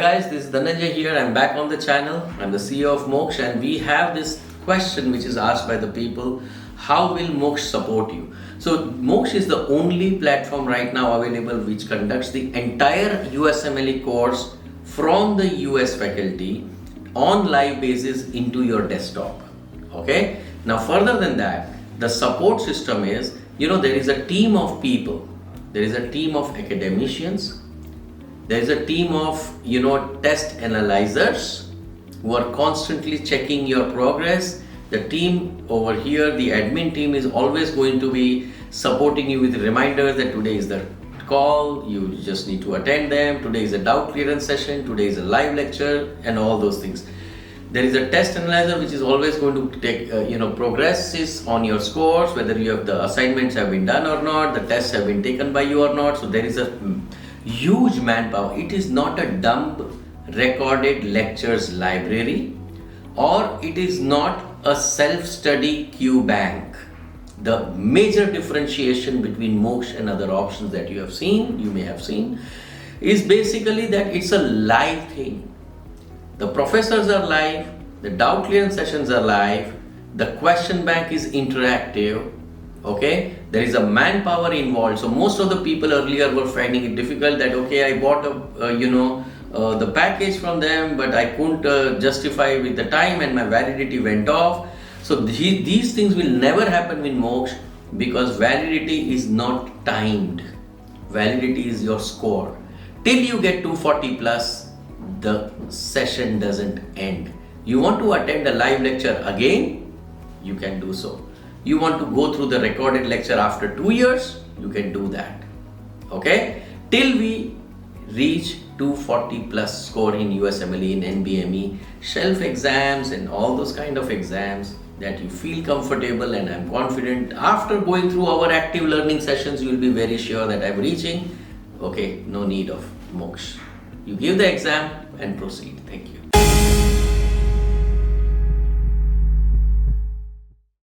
guys, this is Dhananjay here. I'm back on the channel. I'm the CEO of MOKSH, and we have this question which is asked by the people: how will MOKSH support you? So MOKSH is the only platform right now available which conducts the entire USMLE course from the US faculty on live basis into your desktop. Okay. Now further than that, the support system is, there is a team of people. There is a team of academicians. There is a team of, test analyzers who are constantly checking your progress. The team over here, the admin team, is always going to be supporting you with reminders that today is the call, you just need to attend them. Today is a doubt clearance session, today is a live lecture, and all those things. There is a test analyzer which is always going to take, progresses on your scores, whether the assignments have been done or not, the tests have been taken by you or not. So there is a huge manpower. It is not a dumb recorded lectures library, or it is not a self-study queue bank. The major differentiation between MOKSH and other options that you may have seen, is basically that it's a live thing. The professors are live, the doubt clearance sessions are live, the question bank is interactive. Okay, there is a manpower involved. So most of the people earlier were finding it difficult that, okay, I bought the package from them, but I couldn't justify with the time and my validity went off. So these things will never happen with MOKSH, because validity is not timed. Validity is your score. Till you get 240 plus, the session doesn't end. You want to attend a live lecture again, you can do so. You want to go through the recorded lecture after 2 years, you can do that. Okay? Till we reach 240 plus score in USMLE, in NBME, shelf exams and all those kind of exams that you feel comfortable, and I'm confident after going through our active learning sessions, you will be very sure that I'm reaching. Okay, no need of MOKSH. You give the exam and proceed. Thank you.